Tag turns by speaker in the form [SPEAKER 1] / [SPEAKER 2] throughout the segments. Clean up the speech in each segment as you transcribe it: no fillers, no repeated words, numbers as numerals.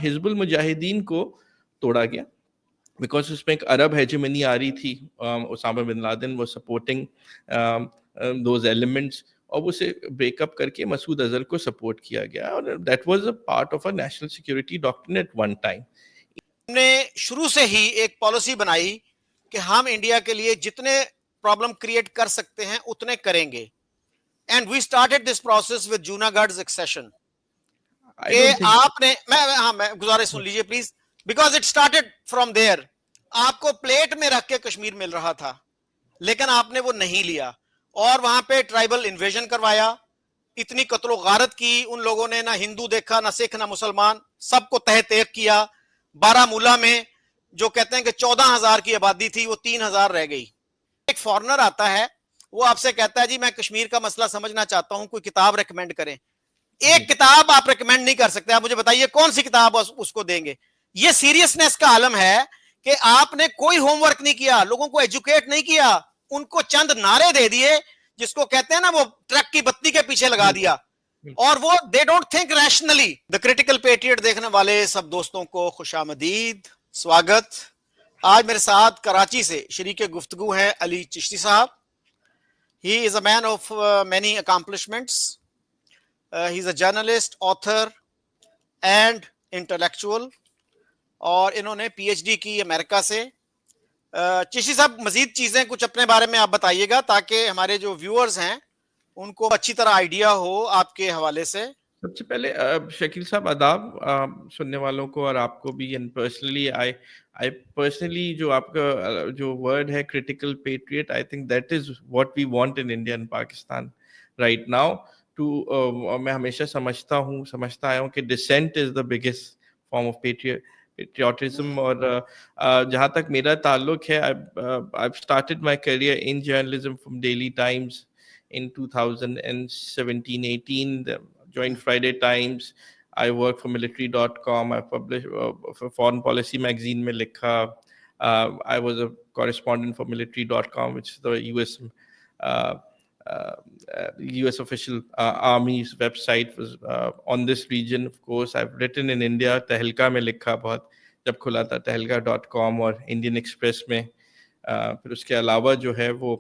[SPEAKER 1] حزب المجاہدین کو توڑا گیا بیکاز اس میں ایک عرب ہیجمنی آ رہی تھی. Osama bin Laden was supporting those elements, اور اسے بریک اپ کر کے مسعود اظہر کو سپورٹ کیا گیا, اور that was a part of a national security doctrine at one time.
[SPEAKER 2] ہم نے شروع سے ہی ایک پالیسی بنائی کہ ہم انڈیا کے لیے جتنے پرابلم کریٹ کر سکتے ہیں اتنے کریں گے, and we started this process with Junagadh accession. کہ آپ نے میں گزارش سن لیجئے please, because it started from there. آپ کو پلیٹ میں رکھ کے کشمیر مل رہا تھا لیکن آپ نے وہ نہیں لیا, اور وہاں پہ ٹرائبل انویژن کروایا, اتنی قتل و غارت کی ان لوگوں نے, نہ ہندو دیکھا, نہ سکھ, نہ مسلمان, سب کو تہ تیغ کیا. بارہ مولہ میں جو کہتے ہیں کہ 14,000 کی آبادی تھی وہ 3,000 رہ گئی. ایک فارنر آتا ہے, وہ آپ سے کہتا ہے جی میں کشمیر کا مسئلہ سمجھنا چاہتا ہوں, کوئی کتاب ریکمینڈ کریں. ایک کتاب آپ ریکمینڈ نہیں کر سکتے, آپ مجھے بتائیے کون سی کتاب اس کو دیں گے. یہ سیریسنس کا عالم ہے کہ آپ نے کوئی ہوم ورک نہیں کیا, لوگوں کو ایجوکیٹ نہیں کیا, ان کو چند نعرے دے دیے جس کو کہتے ہیں نا وہ ٹرک کی بتی کے پیچھے لگا دیا, اور وہ they don't think rationally. The critical patriot دیکھنے والے سب دوستوں کو خوش آمدید, سواگت. آج میرے ساتھ کراچی سے شریک گفتگو ہیں علی چشتی صاحب. He is a man of many accomplishments. He is a journalist, author and intellectual, اور انہوں نے پی ایچ ڈی کی امریکہ سے. چشتی صاحب مزید چیزیں کچھ اپنے بارے میں آپ بتائیے گا تاکہ ہمارے جو ویورز ہیں ان کو اچھی طرح آئیڈیا ہو آپ کے حوالے سے.
[SPEAKER 1] سب سے پہلے شکیل صاحب آداب سننے والوں کو اور آپ کو بھی. اینڈ پرسنلی جو آپ کا جو ورڈ ہے critical patriot, I think that is what we want in India and Pakistan right now. میں ہمیشہ سمجھتا آیا ہوں کہ dissent is the biggest form of patriotism. اور جہاں تک میرا تعلق ہے, I've started my career in journalism from Daily Times in 2017-18. Joined Friday Times. I worked for military.com. I published for Foreign Policy magazine mein likha. I was a correspondent for military.com, which is the US official army's website was on this region. Of course, I've written in India. Tehelka mein likha bahut, jab khula tha tehelka.com اور Indian Express میں. پھر اس کے علاوہ جو ہے وہ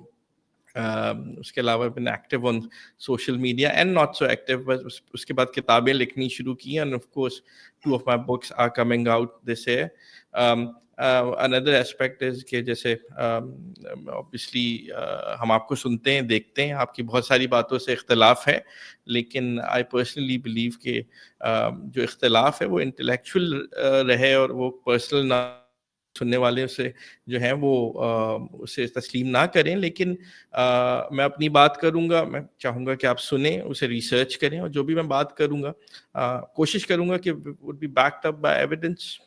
[SPEAKER 1] اس کے علاوہ been active on social media and not so active, بس اس کے بعد کتابیں لکھنی شروع کی. And of course 2 of my books are coming out this year. Another aspect is کہ جیسے obviously ہم آپ کو سنتے ہیں, دیکھتے ہیں, آپ کی بہت ساری باتوں سے اختلاف ہے, لیکن I personally believe کہ جو اختلاف ہے وہ انٹلیکچوئل رہے اور وہ پرسنل نہ سننے والے سے جو ہیں وہ اسے تسلیم نہ کریں. لیکن میں اپنی بات کروں گا, میں چاہوں گا کہ آپ سنیں, اسے ریسرچ کریں, اور جو بھی میں بات کروں گا کوشش کروں گا کہ would be backed up by evidence.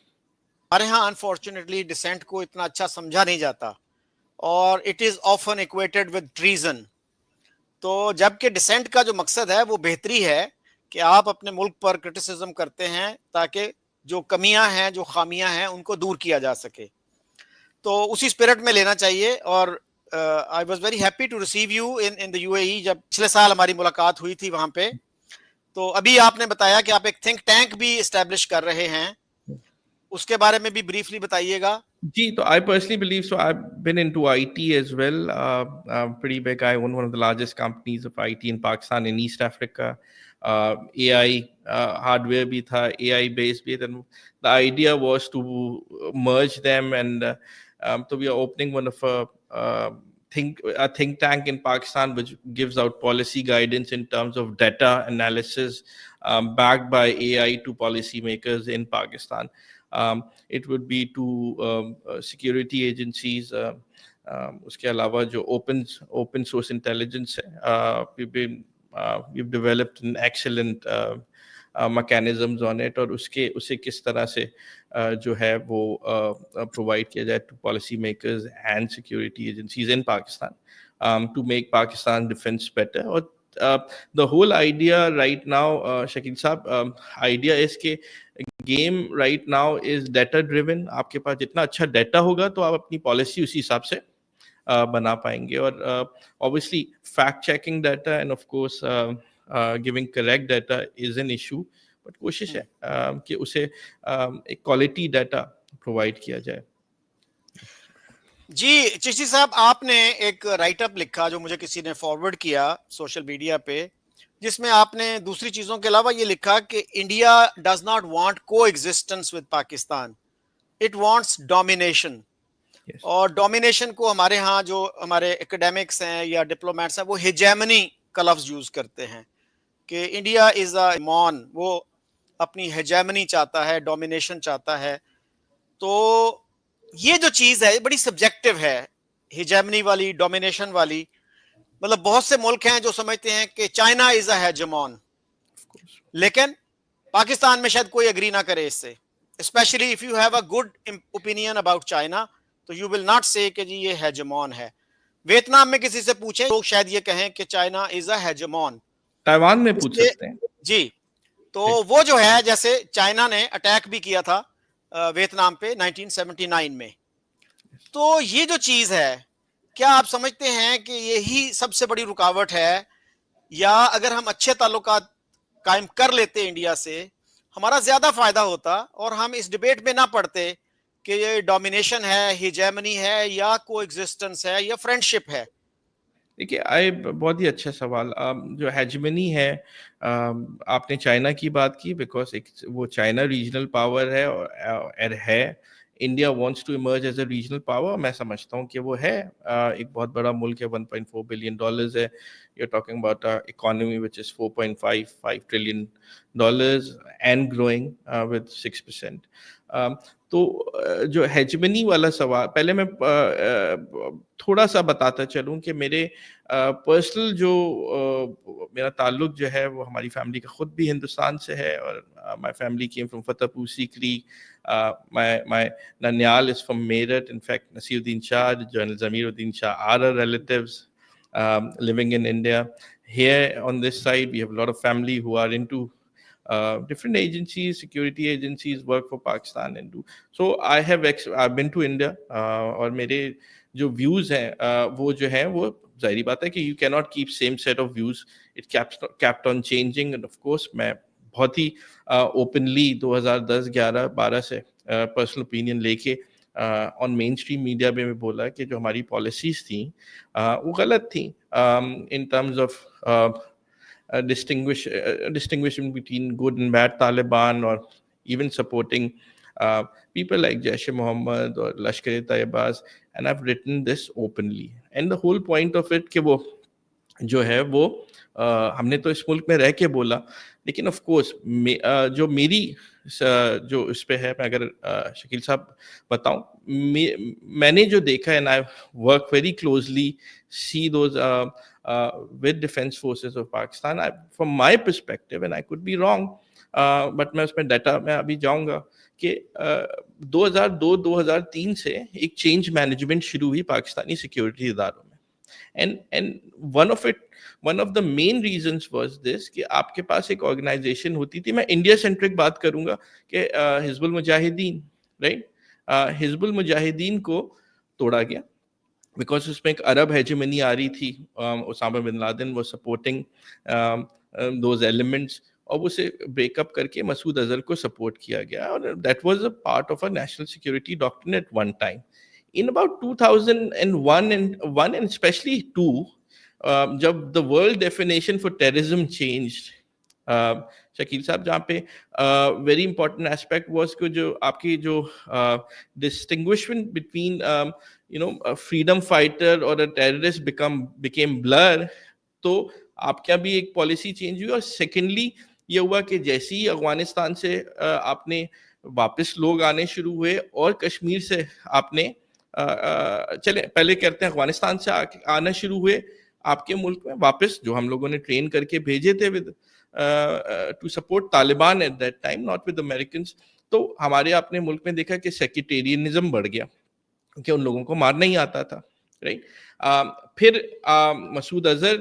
[SPEAKER 2] ہمارے ہاں انفارچونیٹلی ڈسینٹ کو اتنا اچھا سمجھا نہیں جاتا, اور it is often equated with treason. تو جبکہ ڈسینٹ کا جو مقصد ہے وہ بہتری ہے کہ آپ اپنے ملک پر کرٹیسزم کرتے ہیں تاکہ جو کمیاں ہیں, جو خامیاں ہیں, ان کو دور کیا جا سکے. تو اسی اسپرٹ میں لینا چاہیے. اور I was very happy to receive you in the UAE. جب پچھلے سال ہماری ملاقات ہوئی تھی وہاں پہ, تو ابھی آپ نے بتایا کہ آپ ایک تھنک ٹینک بھی اسٹیبلش کر رہے ہیں, اس کے بارے میں بھی بریفلی بتائیے گا.
[SPEAKER 1] جی, تو I personally believe, so I've been into IT as well. Pretty big. I own one of the largest companies of IT in Pakistan, in East Africa. AI hardware bhi tha, AI based bhi. Then the idea was to merge them, and so we are opening one of a think tank in Pakistan which gives out policy guidance in terms of data analysis backed by AI to policymakers in Pakistan. It would be to security agencies. اس کے علاوہ جو open source intelligence ہے, we've developed an excellent mechanisms on it, اور اسے کس طرح سے جو ہے وہ provide کیا جائے to policy makers and security agencies in Pakistan to make Pakistan defense better. اور the whole idea right now, Shakil Saab, idea is کہ game right now is data driven. آپ کے پاس جتنا اچھا ڈیٹا ہوگا تو آپ اپنی پالیسی اسی حساب سے بنا پائیں گے. اور obviously fact checking data and of course giving correct data is an issue, but کوشش ہے کہ اسے ایک کوالٹی ڈیٹا پرووائڈ کیا جائے.
[SPEAKER 2] جی چشتی صاحب، آپ نے ایک رائٹ اپ لکھا جو مجھے کسی نے فارورڈ کیا سوشل میڈیا پہ، جس میں آپ نے دوسری چیزوں کے علاوہ یہ لکھا کہ انڈیا ڈز ناٹ وانٹ کو existence with Pakistan, it wants domination.
[SPEAKER 1] Yes.
[SPEAKER 2] اور ڈومینیشن کو ہمارے ہاں جو ہمارے ایکڈیمکس ہیں یا ڈپلومیٹس ہیں وہ ہیجیمنی کا لفظ یوز کرتے ہیں کہ انڈیا از اے مون، وہ اپنی ہیجیمنی چاہتا ہے، ڈومینیشن چاہتا ہے. تو یہ جو چیز ہے بڑی سبجیکٹو ہے، ہیجیمنی والی، ڈومینیشن والی. مطلب بہت سے ملک ہیں جو سمجھتے ہیں کہ چائنا از اے ہیجمون، لیکن پاکستان میں شاید کوئی اگری نہ کرے اس سے. Especially if you have a good opinion about China تو یو ول ناٹ سے کہ جی یہ ہیجمون ہے. ویتنام میں کسی سے پوچھیں لوگ شاید یہ کہیں کہ چائنا از اے ہیجمون.
[SPEAKER 1] تائیوان میں پوچھ سکتے ہیں.
[SPEAKER 2] جی تو وہ جو ہے، جیسے چائنا نے اٹیک بھی کیا تھا ویتنام پہ 1979 میں. تو یہ جو چیز ہے، کیا آپ سمجھتے ہیں کہ یہی سب سے بڑی رکاوٹ ہے، یا اگر ہم اچھے تعلقات قائم کر لیتے انڈیا سے ہمارا زیادہ فائدہ ہوتا اور ہم اس ڈیبیٹ میں نہ پڑتے کہ یہ ڈومینیشن ہے، ہیجیمنی ہے، یا کو ایگزسٹنس ہے، یا فرینڈشپ ہے؟
[SPEAKER 1] دیکھیے بہت ہی اچھا سوال. جو ہیجمنی ہے، آپ نے چائنا کی بات کی بیکاز وہ چائنا ریجنل پاور ہے اور ہے. India wants to emerge as a regional power. میں سمجھتا ہوں کہ وہ ہے ایک بہت بڑا ملک ہے، $1.4 بلین ہے. You're talking about an economy which is $4.55 trillion and growing with 6%. تو جو ہیجمنی والا سوال، پہلے میں تھوڑا سا بتاتا چلوں کہ میرے پرسنل جو میرا تعلق جو ہے وہ ہماری فیملی کا خود بھی ہندوستان سے ہے، اور my family came from Fatehpur Sikri. My Nanyal is from Meerut. In fact, Nasiruddin Shah, General Zamiruddin Shah are our relatives living in India. Here on this side, we have a lot of family who are into different agencies, security agencies, work for Pakistan and do. So I've been to India, اور میرے جو views ہیں وہ جو ہیں وہ ظاہری بات ہے کہ you cannot keep same set of views. It kept on changing, and of course میں بہت ہی اوپنلی 2010-11-12 سے پرسنل اوپینین لے کے آن مین اسٹریم میڈیا میں بولا کہ جو ہماری پالیسیز تھیں وہ غلط تھیں in terms of distinguishing between good and bad Taliban, or even supporting people like Jaish-e-Mohammed or Lashkar-e-Taiba. And I've written this openly. And the whole point of it کہ وہ جو ہے وہ ہم نے تو اس ملک میں رہ کے بولا، لیکن آف کورس جو میری جو اس پہ ہے، میں اگر شکیل صاحب بتاؤں، میں نے جو دیکھا ہے، and I work very closely, see those with defense forces of Pakistan. From my perspective, and I could be wrong, but میں اس میں ڈیٹا میں ابھی جاؤں گا کہ 2002-2003 سے ایک چینج مینجمنٹ شروع ہوئی پاکستانی سیکیورٹی اداروں میں. And one of the main reasons was this کہ آپ کے پاس ایک آرگنائزیشن ہوتی تھی، میں انڈیا سینٹرک بات کروں گا، کہ حزب المجاہدین، رائٹ؟ حزب المجاہدین کو توڑا گیا بیکاز اس میں ایک عرب ہیجمنی آ رہی تھی. Osama bin Laden was supporting those elements, اور اسے بریک اپ کر کے مسعود اظہر کو سپورٹ کیا گیا، اور that was a part of a national security doctrine at one time. In about 2001 and especially 2, جب the world definition for terrorism changed, Shakeel صاحب جہاں پہ very important aspect was کہ جو آپ کی جو distinguishment between a freedom fighter or a terrorist became blur. تو آپ کا بھی ایک پالیسی چینج ہوئی، اور سیکنڈلی یہ ہوا کہ جیسے ہی افغانستان سے آپ نے واپس لوگ آنے شروع ہوئے، اور کشمیر سے آپ نے چلے پہلے کرتے ہیں افغانستان سے آنا شروع ہوئے آپ کے ملک میں واپس، جو ہم لوگوں نے ٹرین کر کے بھیجے تھے with to support Taliban at that time, not with Americans. تو ہمارے اپنے ملک میں دیکھا کہ سیکٹیرینزم بڑھ گیا کیونکہ ان لوگوں کو مارنا ہی آتا تھا، رائٹ؟ پھر مسعود اظہر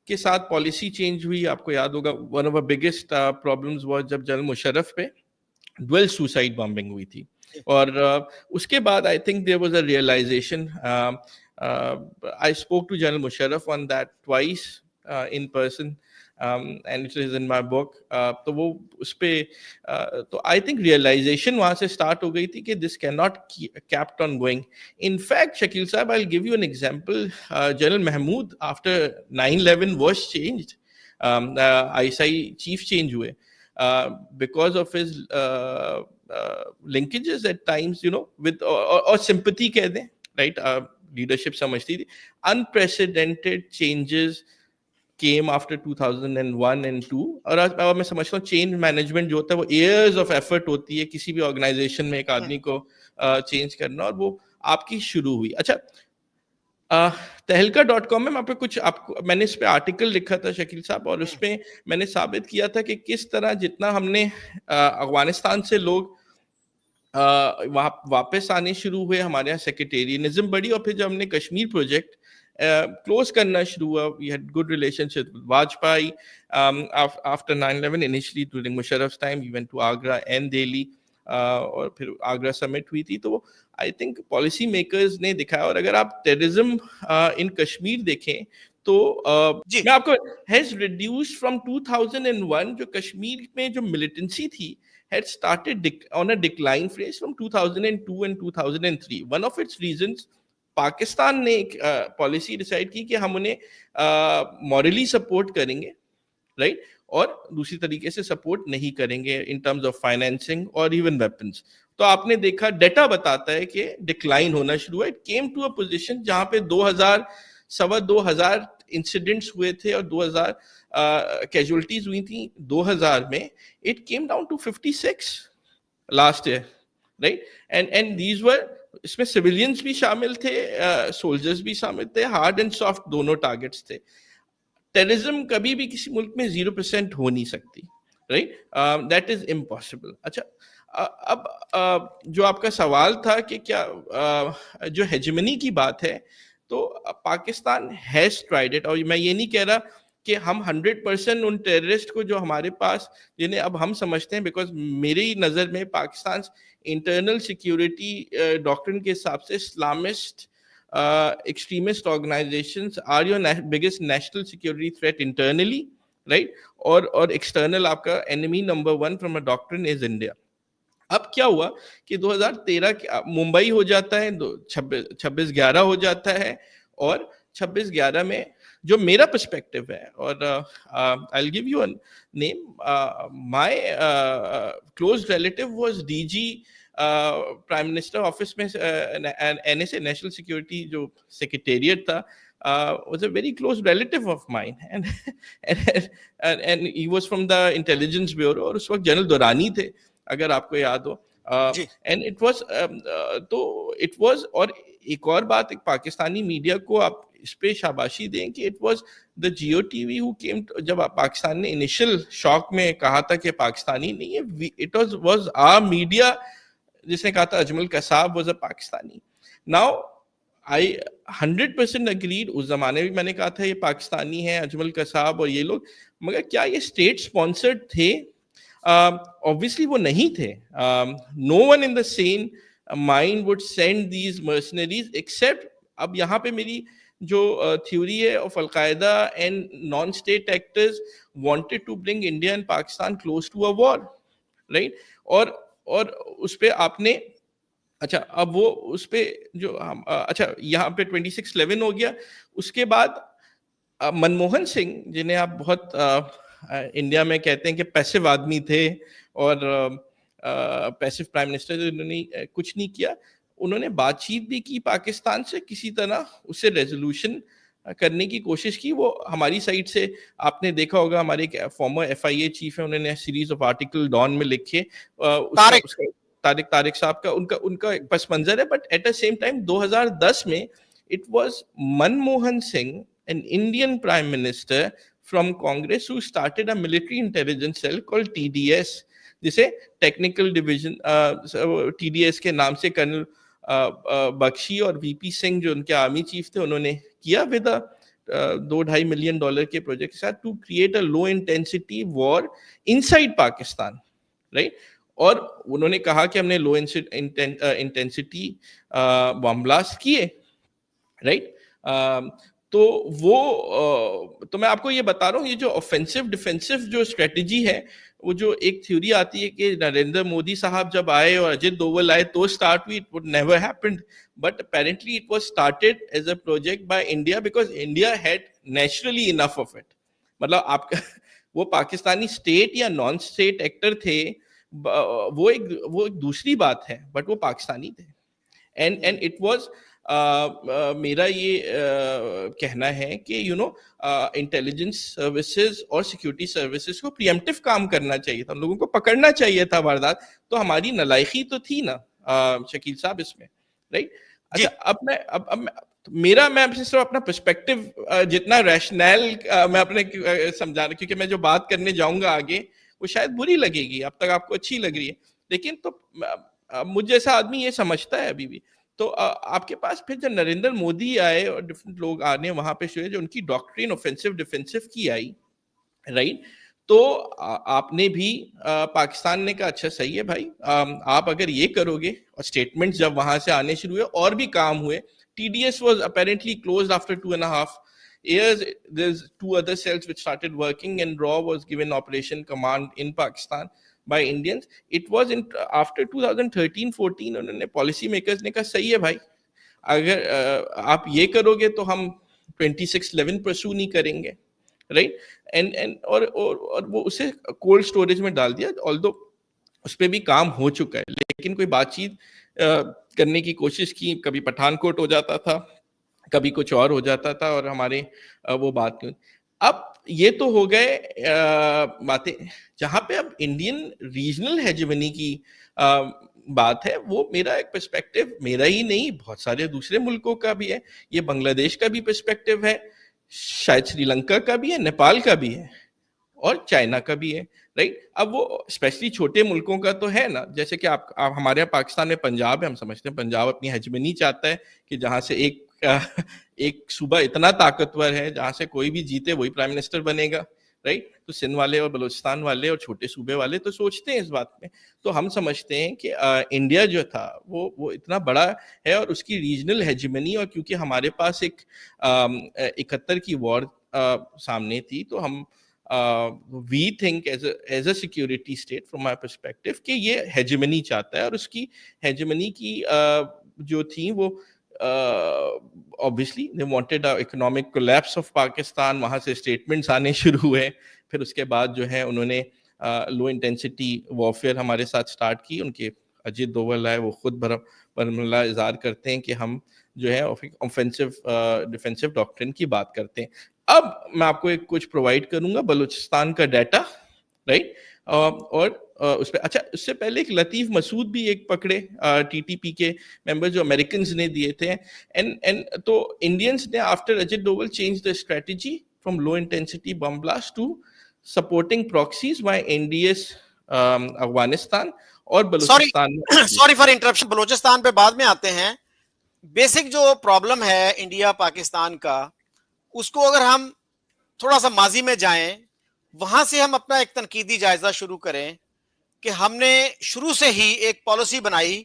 [SPEAKER 1] کے ساتھ پالیسی چینج ہوئی. آپ کو یاد ہوگا one of the biggest problems was جب جنرل مشرف پہ ڈویل سوسائڈ بامبنگ ہوئی تھی، اور اس کے بعد I think there was a realization. I spoke to General Musharraf on that twice in person. and it is in my book. تو وہ اس پہ تو I think realization وہاں سے start ہو گئی تھی کہ this cannot kept on going. In fact, Shakil Sahab, I'll give you an example. General Mahmood, after 9/11 was changed. ISI chief change ہوئے because of his linkages at times, you know, with or sympathy کہہ دیں, right? Leadership سمجھتی تھی. Unprecedented changes came after 2001 and 2. اور میں سمجھتا ہوں change management جو ہوتا ہے وہ ایئرز آف ایفرٹ ہوتی ہے کسی بھی آرگنائزیشن میں ایک آدمی کو چینج کرنا, اور وہ آپ کی شروع ہوئی. اچھا, تہلکہ.com میں پہ کچھ میں نے اس پہ آرٹیکل لکھا تھا شکیل صاحب, اور اس پہ میں نے ثابت کیا تھا کہ کس طرح جتنا ہم نے افغانستان سے لوگ واپس آنے شروع ہوئے, ہمارے یہاں سیکریٹیرینزم بڑھی, اور پھر جب ہم نے کشمیر پروجیکٹ کلوز کرنا شروع ہوا, we had good relationship with Vajpayee. After 9/11, initially during Musharraf's time, we went to Agra and Delhi, اور پھر آگرہ سمٹ ہوئی تھی. تو آئی تھنک پالیسی میکرز نے دکھایا. اور اگر آپ ٹیررزم ان کشمیر دیکھیں تو میں آپ کو ہیز ریڈیوسڈ فرام 2001, جو کشمیر میں جو ملیٹنسی تھی had started on a decline phase from 2002 and 2003. One of its reasons, Pakistan نے ایک پالیسی ڈیسائیڈ کی کہ ہم انہیں مورلی سپورٹ کریں گے, رائٹ, اور دوسری طریقے سے سپورٹ نہیں کریں گے ان ٹرمز آف فائنینسنگ اور ایون ویپنس. تو آپ نے دیکھا ڈیٹا بتاتا ہے کہ ڈکلائن ہونا شروع ہوا. It came to a position جہاں پہ 2,000 انسیڈنٹس ہوئے تھے اور 2,000 کیجولٹیز ہوئی تھیں 2000 میں. It came down to 56 last year, right. And these were, اس میں سویلینس بھی شامل تھے, سولجرز بھی شامل تھے, ہارڈ اینڈ سافٹ دونوں ٹارگیٹس تھے. ٹیررزم کبھی بھی کسی ملک میں 0% ہو نہیں سکتی, رائٹ, دیٹ از امپاسبل. اچھا, اب جو آپ کا سوال تھا کہ کیا جو ہیجمنی کی بات ہے, تو پاکستان ہیز ٹرائیڈ اٹ. اور میں یہ نہیں کہہ رہا کہ ہم 100% ان ٹیررسٹ کو جو ہمارے پاس, جنہیں اب ہم سمجھتے ہیں, بیکاز میری نظر میں پاکستان انٹرنل سیکیورٹی ڈاکٹرن کے حساب سے Islamist extremist organizations are your biggest national security threat internally, right, اور ایکسٹرنل آپ کا انیمی نمبر 1 فرام اے ڈاکٹرن از انڈیا. اب کیا ہوا کہ 2013 ممبئی ہو جاتا ہے, 26/11 ہو جاتا ہے, اور 26/11 میں جو میرا پرسپیکٹو ہے, اور I'll give you a name, my close relative was DG prime minister office میں, NSA نیشنل سیکورٹی جو سیکریٹریٹ تھا, was a very close relative of mine, and he was from the intelligence bureau, اور اس وقت general دورانی تھے اگر آپ کو یاد ہو. اینڈ اٹ واز تو اٹ واز, اور ایک اور بات, ایک پاکستانی میڈیا کو آپ اس پہ شاباشی دیں کہ it was the Geo TV who came, جب پاکستان نے انیشل شاک میں کہا تھا کہ پاکستانی نہیں ہے, اٹ واز آر میڈیا جس نے کہا تھا Ajmal Kasab was a Pakistani. Now I 100% agreed, اس زمانے میں نے کہا تھا یہ پاکستانی ہے اجمل قصاب اور یہ لوگ, مگر کیا یہ اسٹیٹ اسپانسرڈ تھے؟ Obviously وہ نہیں تھے. No one in the sane mind would send these mercenaries except, اب یہاں پہ میری جو تھیوری ہے of al Qaeda and non-state actors wanted to bring India and Pakistan close to a war, right? اور اس پہ آپ نے, اچھا اب وہ اس پہ جو اچھا یہاں پہ 26/11 ہو گیا. اس کے بعد منموہن سنگھ, جنہیں آپ بہت انڈیا میں کہتے ہیں کہ پیسو آدمی تھے اور پیسو پرائم منسٹر, انہوں نے کچھ نہیں کیا. انہوں نے بات چیت بھی کی پاکستان سے, کسی طرح اس سے ریزولوشن کرنے کی کوشش کی. وہ ہماری سائڈ سے آپ نے دیکھا ہوگا, ہمارے فارمر FIA چیف ہیں, انہوں نے سیریز آف آرٹیکل ڈان میں لکھے, طارق صاحب کا ان کا پس منظر ہے. But at the same time 2010 میں it was Manmohan Singh, an Indian Prime Minister from Congress, who started a military intelligence cell called TDS, جسے ٹیکنیکل ڈویژن TDS کے نام سے کرنل بخشی اور VP سنگھ جو ان کے آرمی چیف تھے, انہوں نے کیا ود $2.5 million کے پروجیکٹ کے ساتھ, to create a low intensity war inside Pakistan, right. اور انہوں نے کہا کہ ہم نے لو انٹینسٹی بم بلاسٹ کیے, رائٹ. تو وہ تو میں آپ کو یہ بتا رہا ہوں, یہ جو آفینسو ڈیفینسو جو اسٹریٹجی ہے, وہ جو ایک تھیوری آتی ہے کہ نریندر مودی صاحب جب آئے اور اجت دوول آئے تو اسٹارٹ ہوئی, it would never happened, but apparently it was started as a project by India because India had naturally enough of it. مطلب آپ کا وہ پاکستانی اسٹیٹ یا نان اسٹیٹ ایکٹر تھے, وہ ایک دوسری بات ہے, بٹ وہ پاکستانی تھے. اینڈ اٹ واز میرا یہ کہنا ہے کہ انٹیلیجنس سروسز اور سیکورٹی سروسز کو پریمپٹیو کام کرنا چاہیے تھا, ان لوگوں کو پکڑنا چاہیے تھا واردات. تو ہماری نالائقی تو تھی نا شکیل صاحب اس میں, رائٹ. اچھا میں آپ سے صرف اپنا پرسپیکٹو جتنا ریشنل میں اپنے سمجھا رہا, کیونکہ میں جو بات کرنے جاؤں گا آگے وہ شاید بری لگے گی, اب تک آپ کو اچھی لگ رہی ہے, لیکن تو مجھ جیسا آدمی یہ سمجھتا ہے ابھی بھی. تو آپ کے پاس پھر جب نریندر مودی آئے اور ڈفرینٹ لوگ آنے وہاں پہ شروع, جو ان کی ڈاکٹرین آفینسو ڈیفینسو کی آئی, رائٹ, تو آپ نے بھی پاکستان نے کہا اچھا صحیح ہے بھائی, آپ اگر یہ کرو گے, اور اسٹیٹمنٹ جب وہاں سے آنے شروع ہوئے اور بھی کام ہوئے. TDS was apparently closed after 2.5 years. There's 2 other cells which started working, and RAW was given operation command in Pakistan by Indians. It was after 2013-14 انہوں نے policy makers نے کہا صحیح ہے بھائی, اگر آپ یہ کرو گے تو ہم 2611 پرسو نہیں کریں گے, رائٹ. اور وہ اسے کولڈ اسٹوریج میں ڈال دیا, although اس پہ بھی کام ہو چکا ہے, لیکن کوئی بات چیت کرنے کی کوشش کی, کبھی پٹھان کوٹ ہو جاتا تھا, کبھی کچھ اور ہو جاتا تھا, اور ہمارے وہ بات نہیں. اب یہ تو ہو گئے باتیں جہاں پہ اب انڈین ریجنل ہیجمنی کی بات ہے. وہ میرا ایک پرسپیکٹو, میرا ہی نہیں, بہت سارے دوسرے ملکوں کا بھی ہے, یہ بنگلہ دیش کا بھی پرسپیکٹو ہے, شاید سری لنکا کا بھی ہے, نیپال کا بھی ہے, اور چائنا کا بھی ہے, رائٹ. اب وہ اسپیشلی چھوٹے ملکوں کا تو ہے نا, جیسے کہ آپ ہمارے یہاں پاکستان میں پنجاب ہے, ہم سمجھتے ہیں پنجاب اپنی ہیجمنی چاہتا ہے کہ جہاں سے ایک صوبہ اتنا طاقتور ہے جہاں سے کوئی بھی جیتے وہی پرائم منسٹر بنے گا, رائٹ. تو سندھ والے اور بلوچستان والے اور چھوٹے صوبے والے تو سوچتے ہیں اس بات میں. تو ہم سمجھتے ہیں کہ انڈیا جو تھا وہ اتنا بڑا ہے, اور اس کی ریجنل ہیجمنی, اور کیونکہ ہمارے پاس ایک 71 کی وار سامنے تھی, تو ہم we think as a security state from my perspective کہ یہ ہیجمنی چاہتا ہے, اور اس کی ہیجمنی کی جو تھی وہ obviously they wanted a economic collapse of Pakistan. وہاں سے statements آنے شروع ہوئے, پھر اس کے بعد جو ہے انہوں نے لو انٹینسٹی وارفیئر ہمارے ساتھ اسٹارٹ کی. ان کے اجت دوول آئے, وہ خود برملا اظہار کرتے ہیں کہ ہم جو ہے آفینسو ڈیفینسو ڈاکٹرن کی بات کرتے ہیں. اب میں آپ کو ایک کچھ پرووائڈ کروں گا بلوچستان کا ڈیٹا, رائٹ. اور اس پہ اچھا اس سے پہلے ایک لطیف مسعود بھی ایک پکڑے TTP کے ممبر جو امریکنز نے دیے تھے, تو انڈینس نے after Ajit Doval change the strategy from low intensity bomb blast to supporting proxies by NDS Afghanistan اور Balochistan.
[SPEAKER 2] Sorry for interruption, Balochistan پہ بعد میں آتے ہیں. بیسک جو پرابلم ہے انڈیا پاکستان کا, اس کو اگر ہم تھوڑا سا ماضی میں جائیں, وہاں سے ہم اپنا ایک تنقیدی جائزہ شروع کریں کہ ہم نے شروع سے ہی ایک پالیسی بنائی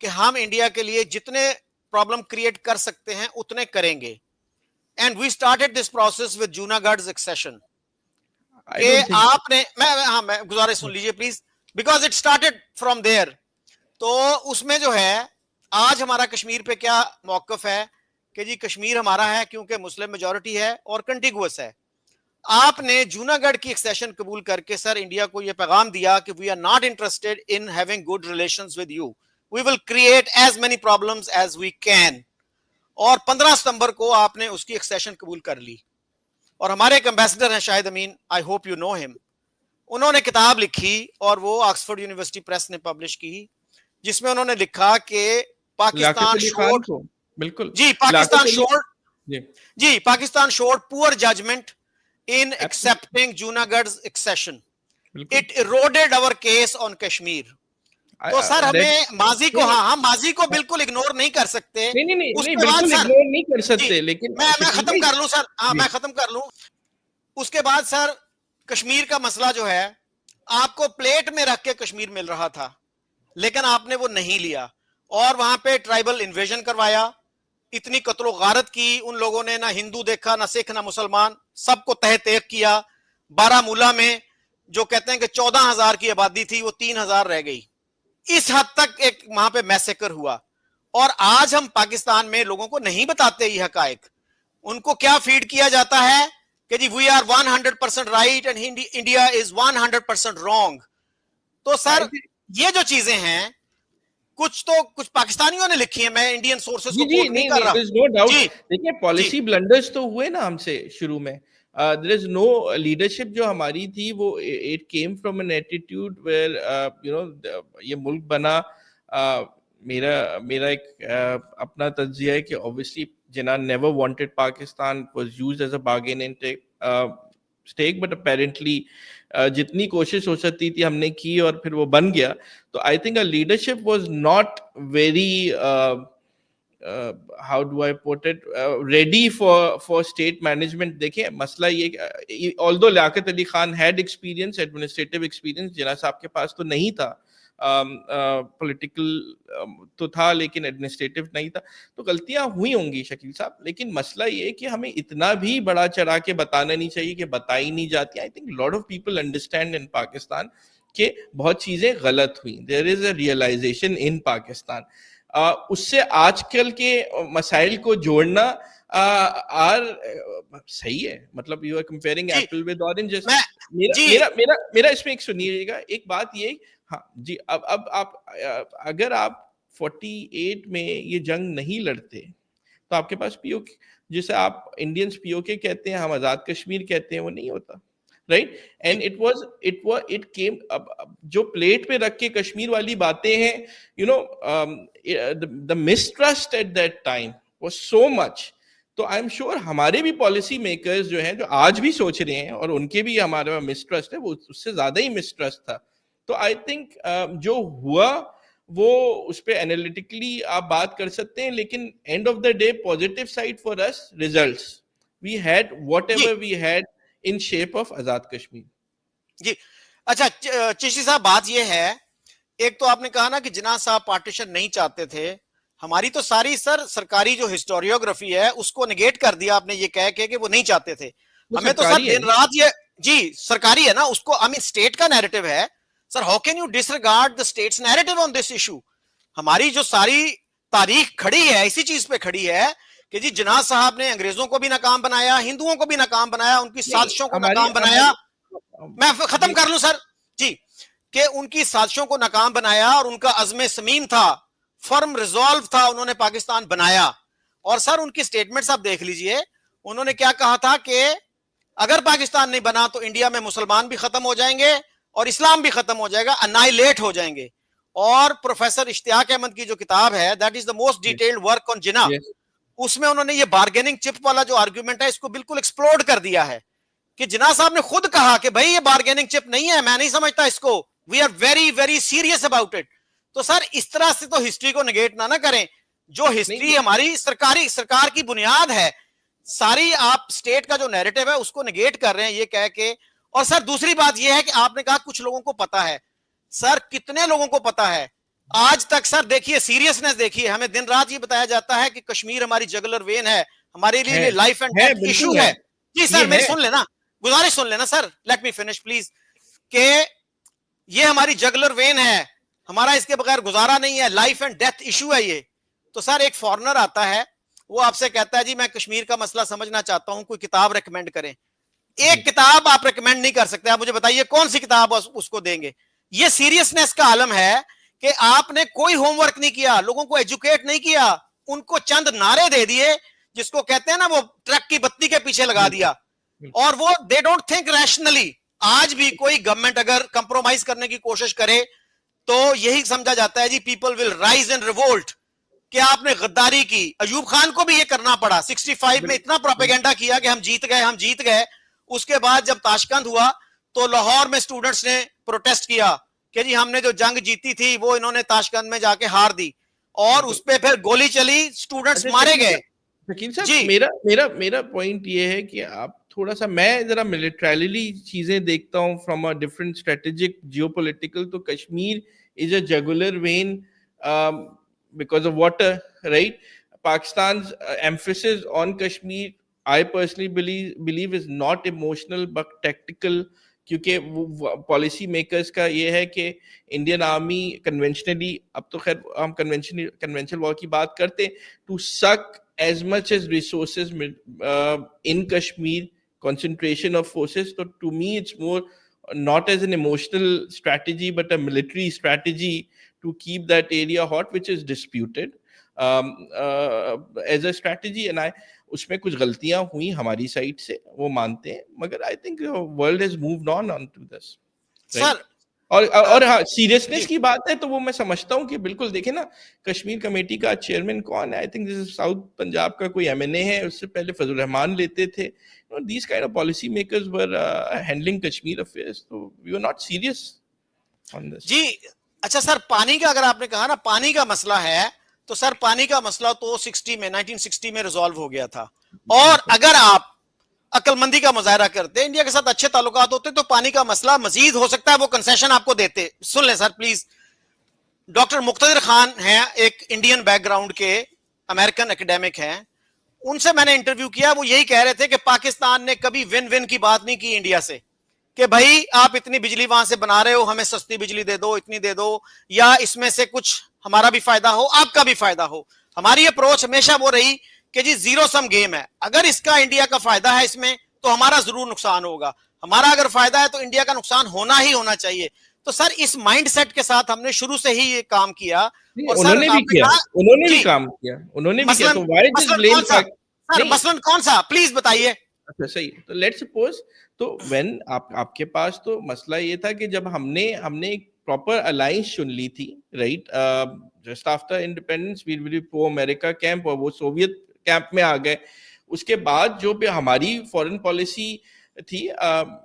[SPEAKER 2] کہ ہم انڈیا کے لیے جتنے پرابلم کریٹ کر سکتے ہیں اتنے کریں گے. And we started this process with Junagadh accession. کہ آپ نے میں گزارش سن لیجیے please, because it started from there. تو اس میں جو ہے آج ہمارا کشمیر پہ کیا موقف ہے کہ جی کشمیر ہمارا ہے کیونکہ مسلم میجورٹی ہے اور کنٹیگوس ہے. آپ نے جوناگڑھ کی ایکسیشن قبول کر کے سر انڈیا کو یہ پیغام دیا کہ we are not interested in having good relations with you, we will create as many problems as we can. اور 15 ستمبر کو آپ نے اس کی ایکسیشن قبول کر لی. اور ہمارے ایک امبیسڈر ہیں شاہد امین, آئی ہوپ یو نو ہم, انہوں نے کتاب لکھی اور وہ آکسفورڈ یونیورسٹی پریس نے پبلش کی, جس میں انہوں نے لکھا کہ پاکستان شوڈ,
[SPEAKER 1] بالکل
[SPEAKER 2] جی پاکستان شوڈ, جی Pakistan should poor judgement in accepting Junagard's accession. It eroded our case on Kashmir. تو سر ہمیں ماضی کو, ہم ماضی کو بالکل اگنور نہیں کر سکتے.
[SPEAKER 1] نہیں بالکل اگنور نہیں کر سکتے, لیکن
[SPEAKER 2] میں ختم کر لوں سر, میں ختم کر لوں. اس کے بعد سر کشمیر کا مسئلہ جو ہے, آپ کو پلیٹ میں رکھ کے کشمیر مل رہا تھا, لیکن آپ نے وہ نہیں لیا اور وہاں پہ ٹرائبل انویژن کروایا, اتنی قتل و غارت کی ان لوگوں نے, نہ ہندو دیکھا نہ سکھ نہ مسلمان, سب کو تہ تیغ کیا. بارہ مولہ میں جو کہتے ہیں کہ 14,000 کی آبادی تھی وہ 3,000 رہ گئی. اس حد تک ایک وہاں پہ میسیکر ہوا. اور آج ہم پاکستان میں لوگوں کو نہیں بتاتے یہ حقائق. ان کو کیا فیڈ کیا جاتا ہے کہ جی we are 100% right and India is 100% wrong. تو سر یہ جو چیزیں ہیں کچھ پاکستانیوں نے لکھی ہیں, میں انڈین سورسز کو کوٹ نہیں کر رہا.
[SPEAKER 1] No doubt. دیکھیں پالیسی بلنڈرز تو ہوئے نا ہم سے شروع میں. there is no leadership جو ہماری تھی وہ it came from an attitude where you know یہ ملک بنا. میرا ایک اپنا تجزیہ ہے کہ obviously Jinnah never wanted Pakistan, was used as a bargain and stake, but apparently جتنی کوشش ہو سکتی تھی ہم نے کی اور پھر وہ بن گیا. تو I think our leadership was not very how do I put it ready for state management. دیکھیں مسئلہ یہ, although Liaquat Ali Khan had experience, administrative experience, جناح صاحب کے پاس تو نہیں تھا. پولیٹیکل تو تھا لیکن ایڈمنسٹریٹو نہیں تھا. تو غلطیاں ہوئی ہوں گی شکیل صاحب, لیکن مسئلہ یہ ہے کہ ہمیں اتنا بھی بڑا چڑھا کے بتانا نہیں چاہیے کہ بتائی نہیں جاتی. I think lot of people understand in Pakistan کہ بہت چیزیں غلط ہوئیں. دیر از اے ریئلائزیشن ان پاکستان. اس سے آج کل کے مسائل کو جوڑنا صحیح ہے. مطلب you are comparing apple with oranges. میرا اس میں ایک سنیے گا ایک بات یہ. ہاں جی, اب آپ اگر آپ 48 میں یہ جنگ نہیں لڑتے تو آپ کے پاس پی او کے, جسے آپ انڈینس پی او کے کہتے ہیں, ہم آزاد کشمیر کہتے ہیں, وہ نہیں ہوتا. رائٹ. اینڈ اٹ کیم, جو پلیٹ پہ رکھ کے کشمیر والی باتیں ہیں, you know the mistrust at that time was so much. تو آئی ایم شیور ہمارے بھی پالیسی میکرز جو ہیں جو آج بھی سوچ رہے ہیں اور ان کے بھی ہمارے مسٹرسٹ ہے, وہ اس سے زیادہ ہی مسٹرسٹ تھا. تو آئی تھنک جو ہوا وہ اس پہ انالیٹیکلی آپ بات کر سکتے ہیں, لیکن end of the day positive side for us results we had whatever we had in shape of Azad Kashmir.
[SPEAKER 2] جی اچھا چشتی صاحب, بات یہ ہے, ایک تو آپ نے کہا نا کہ جناح صاحب پارٹیشن نہیں چاہتے تھے. ہماری تو ساری سرکاری جو ہسٹوریوگرافی ہے اس کو نگیٹ کر دیا آپ نے یہ کہہ کے کہ وہ نہیں چاہتے تھے. ہمیں تو سر دن رات یہ جی سرکاری ہے نا, اس کو اسٹیٹ کا نیریٹو ہے. Sir how can you disregard the state's narrative on this issue. ہماری جو ساری تاریخ کھڑی ہے اسی چیز پہ کھڑی ہے کہ جی جناح صاحب نے انگریزوں کو بھی ناکام بنایا, ہندوؤں کو بھی ناکام بنایا, ان کی سازشوں کو ناکام بنایا. میں ختم کر لوں سر جی, کہ ان کی سازشوں کو ناکام بنایا اور ان کا عزم سمیم تھا, فرم ریزالو تھا, انہوں نے پاکستان بنایا. اور سر ان کی سٹیٹمنٹس آپ دیکھ لیجئے, انہوں نے کیا کہا تھا کہ اگر پاکستان نہیں بنا تو انڈیا میں مسلمان بھی ختم ہو جائیں گے اور اسلام بھی ختم ہو جائے گا, انائلیٹ ہو جائیں گے. اور پروفیسر اشتیاق احمد کی جو کتاب ہے that is the most detailed work on Jinnah, اس میں انہوں نے یہ بارگیننگ چپ والا جو آرگیومنٹ ہے اس کو بالکل ایکسپلوڈ کر دیا ہے کہ جناح صاحب نے خود کہا کہ بھائی یہ بارگیننگ چپ نہیں ہے, میں نہیں سمجھتا اس کو, we are very very serious about it. تو سر اس طرح سے تو ہسٹری کو نگیٹ نہ کریں. جو ہسٹری ہماری سرکار کی بنیاد ہے, ساری آپ اسٹیٹ کا جو نیریٹو ہے اس کو نگیٹ کر رہے ہیں یہ کہہ کے. اور سر دوسری بات یہ ہے کہ آپ نے کہا کچھ لوگوں کو پتا ہے. سر کتنے لوگوں کو پتا ہے آج تک؟ سر دیکھیے سیریسنس دیکھیے, ہمیں دن رات یہ بتایا جاتا ہے کہ کشمیر ہماری جگلر وین ہے, ہمارے لیے لائف اینڈ ڈیتھ ایشو ہے. جی سر میری سن لینا, گزارش سن لینا سر, لیٹ می فنش پلیز, کہ یہ ہماری جگلر وین ہے, ہمارا اس کے بغیر گزارا نہیں ہے, لائف اینڈ ڈیتھ ایشو ہے یہ. تو سر ایک فارنر آتا ہے, وہ آپ سے کہتا ہے جی میں کشمیر کا مسئلہ سمجھنا چاہتا ہوں, کوئی کتاب ریکمینڈ کریں. ایک کتاب آپ ریکمینڈ نہیں کر سکتے, آپ مجھے بتائیے کون سی کتاب اس کو دیں گے. یہ سیریسنس کا عالم ہے کہ آپ نے کوئی ہوم ورک نہیں کیا, لوگوں کو ایجوکیٹ نہیں کیا, ان کو چند نعرے دے دیے جس کو کہتے ہیں نا وہ ٹرک کی بتی کے پیچھے لگا دیا, اور وہ دے ڈونٹ تھنک ریشنلی. آج بھی کوئی گورنمنٹ اگر کمپرومائز کرنے کی کوشش کرے تو یہی سمجھا جاتا ہے جی people will rise and revolt, کہ آپ نے غداری کی. ایوب خان کو بھی یہ کرنا پڑا, 65 میں اتنا پروپیگنڈا کیا کہ ہم جیت گئے. اس کے بعد جب تاشقند ہوا تو لاہور میں سٹوڈنٹس نے پروٹیسٹ کیا کہ جی ہم نے جو جنگ جیتی تھی وہ انہوں نے تاشقند میں جا کے ہار دی, اور اس پہ پھر گولی چلی, سٹوڈنٹس مارے گئے.
[SPEAKER 1] شکیل صاحب میرا پوائنٹ یہ ہے کہ آپ تھوڑا سا, میں ذرا ملیٹریلی چیزیں دیکھتا ہوں from a different strategic geopolitical. تو Kashmir is a jugular vein because of water, right. Pakistan's emphasis on Kashmir, I personally believe is not emotional but tactical. کیونکہ پالیسی میکرز کا یہ ہے کہ انڈین آرمی کنونشنلی, اب تو خیر ہم کنونشنل وار کی بات کرتے, ٹو سک as much as resources in Kashmir, concentration of forces. So to me it's more not as an emotional strategy but a military strategy to keep that area hot, which is disputed as a strategy. And اس میں کچھ غلطیاں ہوئی ہماری side سے, وہ مانتے ہیں, مگر I think world has moved on to this. اور ہاں سیریسنس کی بات ہے تو وہ میں سمجھتا ہوں کہ بالکل دیکھیں نا, کشمیر کمیٹی کا چیئرمین کون ہے, I think this is south Punjab کا کوئی ایم این اے ہے, اس سے پہلے فضل الرحمان لیتے تھے. These kind of policy makers were handling Kashmir affairs, تو وی آر ناٹ سیریس آن دس.
[SPEAKER 2] جی اچھا سر, پانی کا اگر آپ نے کہا نا پانی کا مسئلہ ہے, تو سر پانی کا مسئلہ تو 1960 میں ریزالو ہو گیا تھا, اور اگر آپ عقل مندی کا مظاہرہ کرتے, انڈیا کے ساتھ اچھے تعلقات ہوتے, تو پانی کا مسئلہ مزید ہو سکتا ہے, وہ کنسیشن آپ کو دیتے. سن لیں سر پلیز. ڈاکٹر مقتدر خان ہیں, ایک انڈین بیک گراؤنڈ کے امریکن ایکیڈیمک ہیں, ان سے میں نے انٹرویو کیا, وہ یہی کہہ رہے تھے کہ پاکستان نے کبھی ون ون کی بات نہیں کی انڈیا سے, کہ بھائی آپ اتنی بجلی وہاں سے بنا رہے ہو, ہمیں سستی بجلی دے دو, اتنی دے دو, یا اس میں سے کچھ ہمارا بھی فائدہ ہو, آپ کا بھی فائدہ ہو. ہماری اپروچ ہمیشہ وہ رہی کہ جی زیرو سم گیم ہے, اگر اس کا انڈیا کا فائدہ ہے اس میں تو ہمارا ضرور نقصان ہوگا, ہمارا اگر فائدہ ہے تو انڈیا کا نقصان ہونا ہی ہونا چاہیے. تو سر اس مائنڈ سیٹ کے ساتھ ہم نے شروع سے ہی یہ کام کیا.
[SPEAKER 1] انہوں نے بھی کیا, انہوں نے بھی کام کیا, انہوں نے بھی کیا. تو وائی جسٹ بلیم
[SPEAKER 2] سر مثلاً کون سا, پلیز بتائیے.
[SPEAKER 1] اچھا صحیح, تو لیٹ سپوز, تو وین آپ کے پاس تو مسئلہ یہ تھا کہ جب ہم نے ایک پراپر الائنس چن لی تھی, رائٹ, جسٹ آفٹر انڈیپینڈنس وی ول پرو امریکہ کیمپ, اور وہ سوویت کیمپ میں آ گئے. اس کے بعد جو بھی ہماری فورن پالیسی تھی,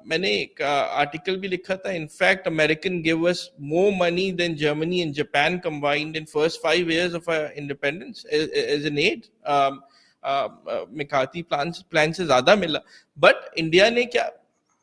[SPEAKER 1] میں نے ایک آرٹیکل بھی لکھا تھا, in fact American gave us more money than Germany and Japan combined in first 5 years of our independence as an aid. McCarthy plan سے زیادہ ملا. بٹ انڈیا نے کیا,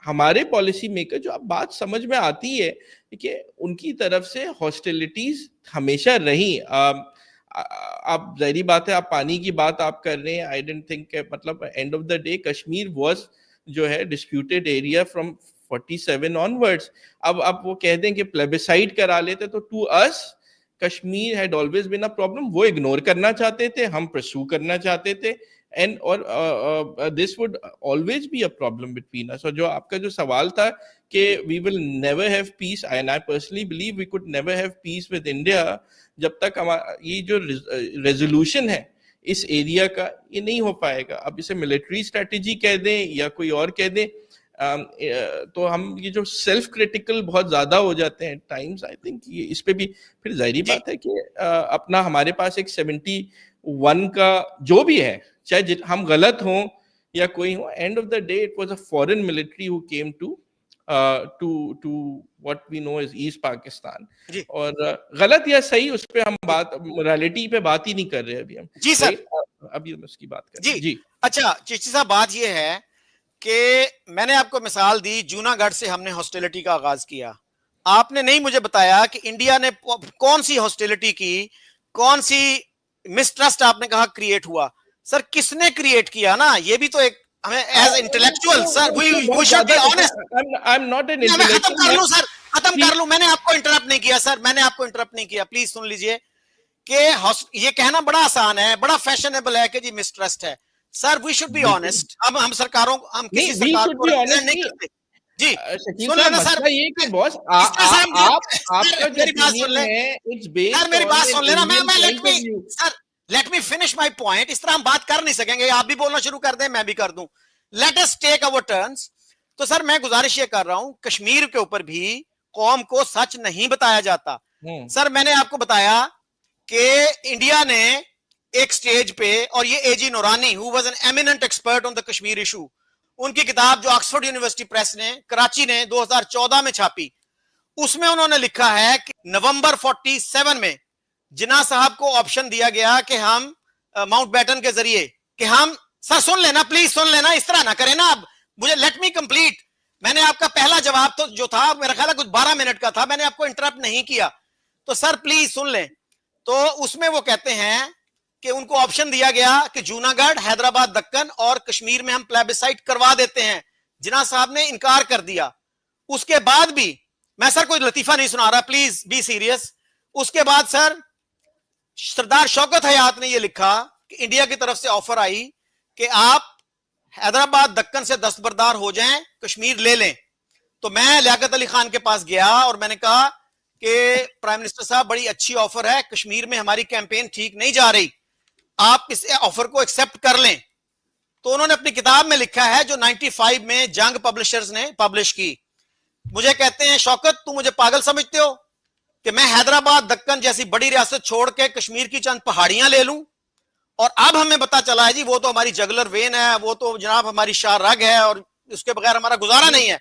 [SPEAKER 1] ہمارے پالیسی میکر جو اب بات سمجھ میں آتی ہے کہ ان کی طرف سے ہاسٹیلٹیز ہمیشہ رہی. آپ ظاہری بات ہے, آپ پانی کی بات آپ کر رہے ہیں, آئی ڈونٹ تھنک, مطلب and of the day Kashmir was جو ہے ڈسپیوٹیڈ ایریا فرام 47 onwards. اب وہ کہہ دیں کہ پلیبیسائڈ کرا لیتے, تو to us Kashmir had always been a problem. وہ اگنور کرنا چاہتے تھے, ہم پرسو کرنا چاہتے تھے, and اور this would always be a problem between us. اور جو آپ کا جو سوال تھا کہ we will never have peace, and I personally believe we could never have peace with India جب تک یہ جو ریزولوشن ہے اس ایریا کا, یہ نہیں ہو پائے گا. اب اسے ملٹری اسٹریٹجی کہہ دیں یا کوئی اور کہہ دیں, تو ہم یہ جو سیلف کریٹیکل بہت زیادہ ہو جاتے ہیں ٹائمز, آئی تھنک اس پہ بھی پھر ظاہری بات ہے کہ اپنا ہمارے پاس ایک 71 کا جو بھی ہے, چاہے ہم غلط ہوں یا کوئی ہوں, end of the day it was a foreign military who came to what we know as East Pakistan. اور غلط یا صحیح اس پہ ہم بات مورالٹی پہ بات ہی نہیں کر رہے ابھی ہم.
[SPEAKER 2] جی سر,
[SPEAKER 1] ابھی ہم اس کی بات کر رہے ہیں. جی
[SPEAKER 2] اچھا چشتی صاحب, بات یہ ہے کہ میں نے آپ کو مثال دی, جونا گڑھ سے ہم نے ہاسٹیلٹی کا آغاز کیا. آپ نے نہیں مجھے بتایا کہ انڈیا نے کون سی ہاسٹیلٹی کی, کون سی مسٹرسٹ آپ نے کہا کریٹ ہوا. سر کس نے کریٹ کیا نا, یہ بھی تو ایک ہمیں as intellectual sir we should be honest.
[SPEAKER 1] I'm not an intellectual.
[SPEAKER 2] ختم کر لوں سر, ختم کر لوں, میں نے آپ کو انٹرپٹ نہیں کیا سر, میں نے آپ کو انٹرپٹ نہیں کیا. پلیز سن لیجئے کہ یہ کہنا بڑا آسان ہے, بڑا فیشنیبل ہے کہ جی مسٹرسٹ ہے. سر وی شوڈ بی آنےسٹ. اب ہم سرکاروں, ہم کسی سرکار کو نہیں کرتے. جی سن لینا سر,
[SPEAKER 1] یہ کہ باس آپ کا جو opinion ہے it's based
[SPEAKER 2] میری بات سن لینا.
[SPEAKER 1] میں
[SPEAKER 2] let me finish my point. اس طرح ہم بات کر نہیں سکیں گے, آپ بھی بولنا شروع کر دیں, میں بھی کر دوں. Let us take over turns. تو سر میں گزارش یہ کر رہا ہوں, کشمیر کے اوپر بھی قوم کو سچ نہیں بتایا جاتا. سر میں نے آپ کو بتایا کہ انڈیا نے ایک سٹیج پہ, اور یہ اے جی نورانی who was an eminent expert on the Kashmir issue, ان کی کتاب جو آکسفورڈ یونیورسٹی پریس نے کراچی نے 2014 میں چھاپی, اس میں انہوں نے لکھا ہے کہ نومبر 47 میں جناح صاحب کو آپشن دیا گیا کہ ہم ماؤنٹ بیٹن کے ذریعے, کہ ہم, سر سن لینا پلیز, سن لینا, اس طرح نہ کریں نا. اب مجھے لیٹ می کمپلیٹ. میں نے آپ کا پہلا جواب تو جو تھا میرا خیال ہے کچھ 12 منٹ کا تھا, میں نے آپ کو انٹرپٹ نہیں کیا. تو سر پلیز سن لیں. تو اس میں وہ کہتے ہیں کہ ان کو آپشن دیا گیا کہ جوناگڑھ، حیدرآباد، دکن اور کشمیر میں ہم پلیبسائٹ کروا دیتے ہیں. جناح صاحب نے انکار کر دیا. اس کے بعد بھی میں سر کوئی لطیفہ نہیں سنا رہا, پلیز بی سیریس. اس کے بعد سر سردار شوکت حیات نے یہ لکھا کہ انڈیا کی طرف سے آفر آئی کہ آپ حیدرآباد دکن سے دستبردار ہو جائیں, کشمیر لے لیں. تو میں لیاقت علی خان کے پاس گیا اور میں نے کہا کہ پرائم منسٹر صاحب بڑی اچھی آفر ہے, کشمیر میں ہماری کیمپین ٹھیک نہیں جا رہی, آپ اس آفر کو ایکسپٹ کر لیں. تو انہوں نے اپنی کتاب میں لکھا ہے جو 95 میں جنگ پبلشرز نے پبلش کی. مجھے کہتے ہیں شوکت تم مجھے پاگل سمجھتے ہو کہ میں حیدرآباد دکن جیسی بڑی ریاست چھوڑ کے کشمیر کی چند پہاڑیاں لے لوں, اور اب ہمیں پتا چلا ہے جی وہ تو ہماری جگلر وین ہے, وہ تو جناب ہماری شاہ رگ ہے, اور اس کے بغیر ہمارا گزارا نہیں ہے.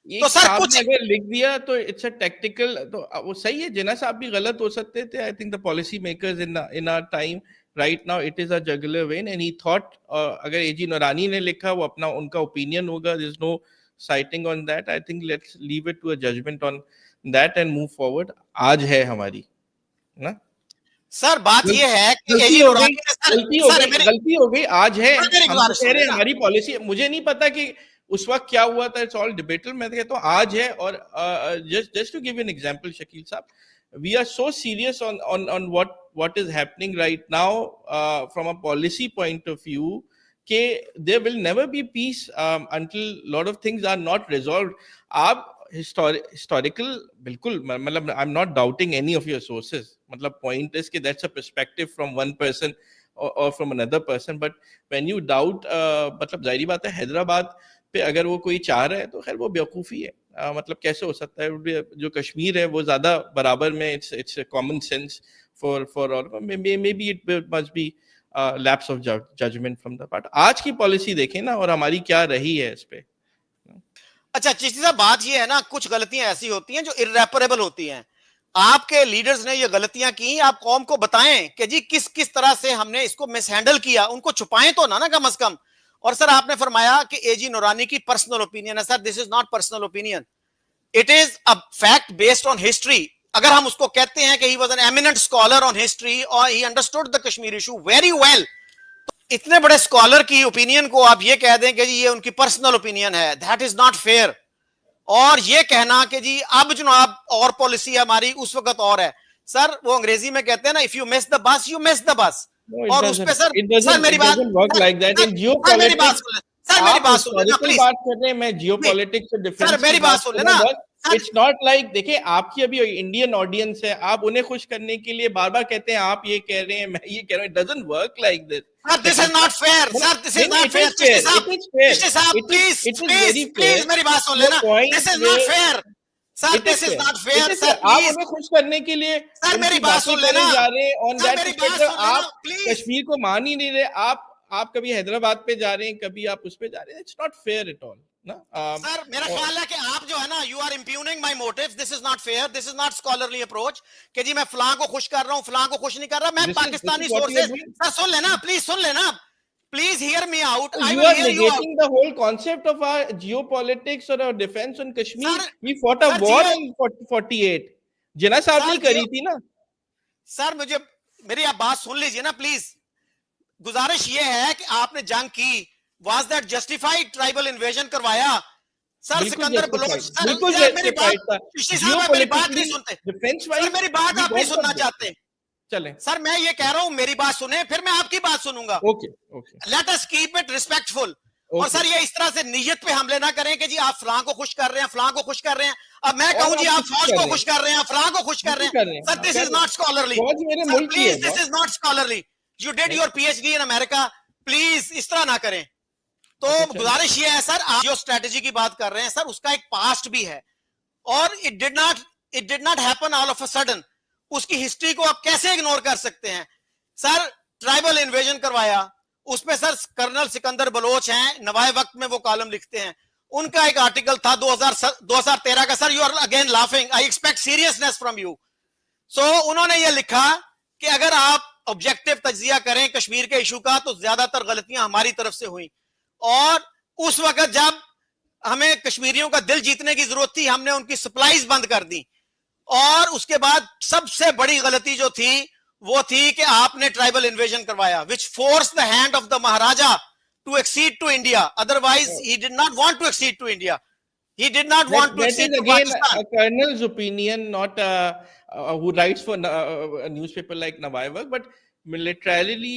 [SPEAKER 2] تو سر کچھ
[SPEAKER 1] اگر لکھ دیا تو اٹس اے ٹیکٹیکل, تو وہ صحیح ہے. جناح صاحب بھی غلط ہو سکتے تھے. I think the policy makers in our time right now it is a jugular vein and he thought, اگر اے جی نورانی نے لکھا وہ اپنا ان کا اوپینین ہوگا, دیر از نو citing on that. I think let's leave it to a judgment on that and move forward. آج ہے ہماری نا
[SPEAKER 2] سر بات یہ ہے کہ
[SPEAKER 1] غلطی ہو گئی, آج ہے, ہم کہہ رہے ہیں ہماری پالیسی. مجھے نہیں پتا کہ اس وقت کیا ہوا تھا, اٹس آل ڈیبیٹل. میں کہتا ہوں آج ہے. اور just to give you an example, Shakeel صاحب, we are so serious on what is happening right now from a policy point of view کہ there will never be peace until lot of things are not resolved. آپ historical بالکل, مطلب I'm not doubting any of your sources, مطلب point is کہ that's a perspective from one person or from another person, but when you doubt مطلب ظاہری بات ہے حیدرآباد پہ اگر وہ کوئی چاہ رہا ہے تو خیر وہ بیوقوفی ہے. مطلب کیسے ہو سکتا ہے, جو کشمیر ہے وہ زیادہ برابر میں, it's a common sense for all. Maybe it must be lapse of judgment from the part. آج کی پالیسی دیکھیں نا, اور ہماری کیا رہی ہے اس پہ.
[SPEAKER 2] اچھا چشتی صاحب بات یہ ہے نا, کچھ غلطیاں ایسی ہوتی ہیں جو irreparable ہوتی ہیں. آپ کے لیڈرز نے یہ غلطیاں کی, آپ قوم کو بتائیں کہ جی کس طرح سے ہم نے اس کو مس ہینڈل کیا, ان کو چھپائیں تو نا کم از کم. اور سر آپ نے فرمایا کہ اے جی نورانی کی پرسنل اوپینین ہے. Sir this is not personal opinion, it is a fact based on history. اگر ہم اس کو کہتے ہیں کہ he was an eminent scholar on history or he understood the Kashmir issue very well, تو اتنے بڑے اسکالر کی اوپینین کو آپ یہ کہہ دیں کہ جی یہ ان کی پرسنل اوپینین ہے, that is not fair. اور یہ کہنا کہ جی اب جناب اور پالیسی ہماری اس وقت اور ہے. سر وہ انگریزی میں کہتے ہیں نا, if you miss the bus you miss the bus. اور اس پہ سر میری بات
[SPEAKER 1] میں جیو پالیٹکس میری بات سن لینا. It's not like, دیکھیں آپ کی ابھی انڈین آڈینس ہے, آپ انہیں خوش کرنے کے لیے بار بار کہتے ہیں آپ یہ کہہ رہے ہیں میں یہ کہہ رہا ہوں. It doesn't work like this.
[SPEAKER 2] This is not fair. Sir, this is not fair. Please میری بات سن لینا. This is not fair. Sir, this is not fair. Sir,
[SPEAKER 1] آپ انہیں خوش کرنے کے لیے
[SPEAKER 2] سر میری بات سن لینا.
[SPEAKER 1] جا رہے ہیں on that. آپ کشمیر کو مان ہی نہیں رہے. آپ کبھی حیدرآباد پہ جا رہے ہیں, کبھی آپ اس پہ جا رہے ہیں. It's not fair at all.
[SPEAKER 2] سر میرا خیال ہے کہ آپ جو ہے نا, you are impugning my motives. This is not fair, this is not scholarly approach کہ جی میں فلاں کو خوش کر رہا ہوں, فلاں کو خوش نہیں کر رہا. میں پاکستانی سورسز, سر سن لینا, پلیز سن لینا, please hear me out. I will hear you out. You are negating
[SPEAKER 1] the whole concept of our geopolitics or our defense on Kashmir. We fought a war in 48. جناح صاحب نے کری تھی نا.
[SPEAKER 2] سر مجھے میری آپ بات سن لیجئے نا پلیز. گزارش یہ ہے کہ آپ نے جنگ کی, was that justified tribal invasion کروایا. سر سکندر بلوچ, سر میری بات نہیں سنتے, سر میری بات آپ نہیں سننا چاہتے.
[SPEAKER 1] چلیں
[SPEAKER 2] سر میں یہ کہہ رہا ہوں میری بات سنیں, پھر میں آپ کی بات سنوں گا. Let us keep it respectful. اور سر یہ اس طرح سے نیت پہ حملے نہ کریں کہ جی آپ فلاں کو خوش کر رہے ہیں, فلاں کو خوش کر رہے ہیں. اب میں کہوں جی آپ فوج کو خوش کر رہے ہیں, فلاں کو خوش کر رہے ہیں. سر this is not scholarly. Sir, please, this is not scholarly. You did your PhD in America. Please اس طرح نہ کریں. تو گزارش یہ ہے سر, آپ جو اسٹریٹجی کی بات کر رہے ہیں سر, اس کا ایک پاسٹ بھی ہے, اور it did not happen all of a sudden. اس کی ہسٹری کو آپ کیسے اگنور کر سکتے ہیں. سر ٹرائبل انویژن کروایا, اس پہ سر کرنل سکندر بلوچ ہیں, نوائے وقت میں وہ کالم لکھتے ہیں, ان کا ایک آرٹیکل تھا 2013 کا. Sir you are again laughing, I expect seriousness from you. سو انہوں نے یہ لکھا کہ اگر آپ آبجیکٹو تجزیہ کریں کشمیر کے ایشو کا تو زیادہ تر غلطیاں ہماری طرف سے ہوئیں, اور اس وقت جب ہمیں کشمیریوں کا دل جیتنے کی ضرورت تھی ہم نے ان کی سپلائیز بند کر دی. اور اس کے بعد سب سے بڑی غلطی جو تھی وہ تھی کہ آپ نے ٹرائبل انویژن کروایا which forced the hand of the Maharaja to accede to India. Otherwise he did not want to accede to India. He did not want to
[SPEAKER 1] That
[SPEAKER 2] accede
[SPEAKER 1] is
[SPEAKER 2] to
[SPEAKER 1] again
[SPEAKER 2] Pakistan.
[SPEAKER 1] a colonel's opinion, not who writes for a newspaper like Nawai Work, but militarily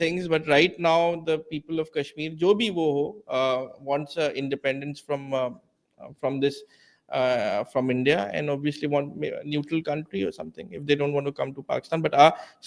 [SPEAKER 1] things, but right now the people of Kashmir, jo bhi wo ho, wants independence from this from India, and obviously want a neutral country or something if they don't want to come to Pakistan. But our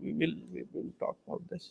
[SPEAKER 1] we will talk about this.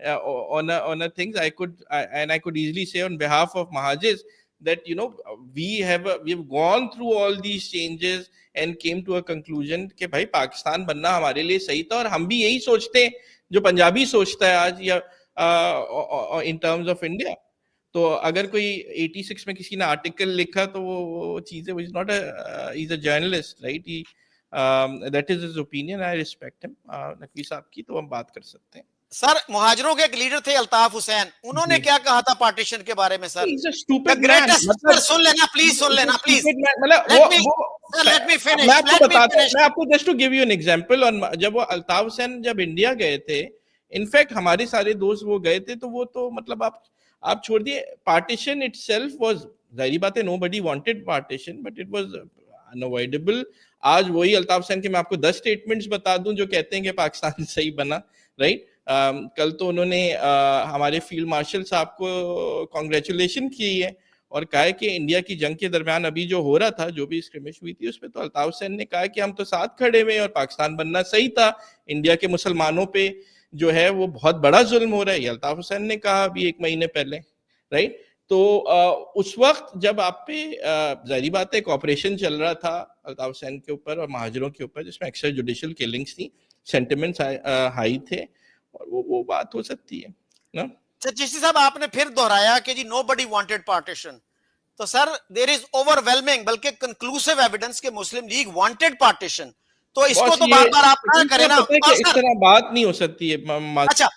[SPEAKER 1] on a things I could easily say on behalf of Mahajirs that we've gone through all these changes and came to a conclusion کہ بھائی پاکستان بننا ہمارے لیے صحیح تھا, اور ہم بھی یہی سوچتے ہیں جو پنجابی سوچتا ہے آج, یا in terms of India. تو اگر کوئی 86 میں کسی نے آرٹیکل لکھا تو وہ چیزیں, he's a journalist, right? That is his opinion, I respect him. Naqvi صاحب کی تو ہم بات کر سکتے ہیں.
[SPEAKER 2] سر مہاجروں کے ایک لیڈر تھے الطاف حسین, انہوں نے کیا کہا تھا پارٹیشن کے بارے میں سر؟
[SPEAKER 1] He's a stupid man.
[SPEAKER 2] سن لینا پلیز, سن لینا پلیز.
[SPEAKER 1] میں آپ کو just to give you an example, جب وہ الطاف حسین جب انڈیا گئے تھے, انفیکٹ ہمارے سارے دوست وہ گئے تھے, تو وہ تو مطلب آپ چھوڑ دیے, پارٹیشن اٹ سیلف واز, ظاہری بات ہے, nobody wanted partition, but it was unavoidable. آج وہی الطاف حسین کے میں آپ کو 10 اسٹیٹمنٹس بتا دوں جو کہتے ہیں کہ پاکستان صحیح بنا, رائٹ. کل تو انہوں نے ہمارے فیلڈ مارشل صاحب کو کانگریچولیشن کی ہے اور کہا ہے کہ انڈیا کی جنگ کے درمیان ابھی جو ہو رہا تھا, جو بھی اسکرمش ہوئی تھی, اس پہ تو الطاف حسین نے کہا کہ ہم تو ساتھ کھڑے ہوئے اور پاکستان بننا صحیح تھا, انڈیا کے مسلمانوں پہ جو ہے وہ بہت بڑا ظلم ہو رہا ہے, یہ الطاف حسین نے کہا ابھی 1 مہینے پہلے, رائٹ. تو اس وقت جب آپ پہ ظاہری بات ہے آپریشن چل رہا تھا الطاف حسین کے اوپر اور مہاجروں کے اوپر, جس میں ایکسٹرا جوڈیشل کلنگس تھیں, سینٹیمنٹس ہائی تھے, اور وہ بات ہو سکتی ہے نا.
[SPEAKER 2] سر چشتی صاحب آپ نے پھر دہرایا کہ جی نو بڈی وانٹیڈ پارٹیشن, تو سر دیر از اوور ویلمنگ بلکہ کنکلوسیو ایویڈنس کہ مسلم لیگ وانٹیڈ پارٹیشن, تو اس کو تو بار بار آپ نہ کریں نا.
[SPEAKER 1] اس طرح بات نہیں ہو سکتی ہے.
[SPEAKER 2] اچھا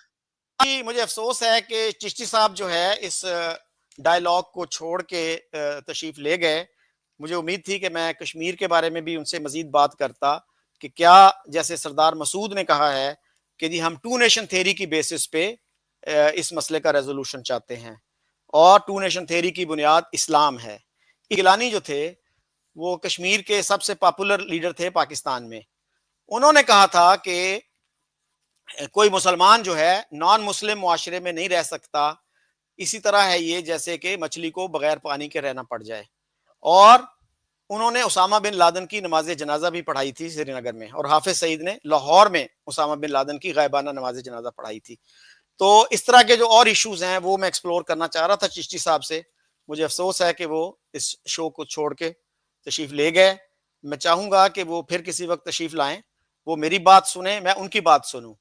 [SPEAKER 2] مجھے افسوس ہے کہ چشتی صاحب جو ہے اس ڈائلاگ کو چھوڑ کے تشریف لے گئے. مجھے امید تھی کہ میں کشمیر کے بارے میں بھی ان سے مزید بات کرتا کہ کیا جیسے سردار مسعود نے کہا ہے کہ جی ہم 2 نیشن تھیوری کی بیسس پہ اس مسئلے کا ریزولوشن چاہتے ہیں, اور 2 نیشن تھیوری کی بنیاد اسلام ہے. گیلانی جو تھے وہ کشمیر کے سب سے پاپولر لیڈر تھے پاکستان میں, انہوں نے کہا تھا کہ کوئی مسلمان جو ہے نان مسلم معاشرے میں نہیں رہ سکتا, اسی طرح ہے یہ جیسے کہ مچھلی کو بغیر پانی کے رہنا پڑ جائے. اور انہوں نے اسامہ بن لادن کی نماز جنازہ بھی پڑھائی تھی سری نگر میں, اور حافظ سعید نے لاہور میں اسامہ بن لادن کی غائبانہ نماز جنازہ پڑھائی تھی. تو اس طرح کے جو اور ایشوز ہیں وہ میں ایکسپلور کرنا چاہ رہا تھا چشتی صاحب سے. مجھے افسوس ہے کہ وہ اس شو کو چھوڑ کے تشریف لے گئے. میں چاہوں گا کہ وہ پھر کسی وقت تشریف لائیں, وہ میری بات سنیں, میں ان کی بات سنوں,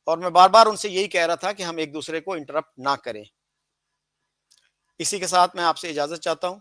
[SPEAKER 2] اور میں بار بار ان سے یہی کہہ رہا تھا کہ ہم ایک دوسرے کو انٹرپٹ نہ کریں. اسی کے ساتھ میں آپ سے اجازت چاہتا ہوں.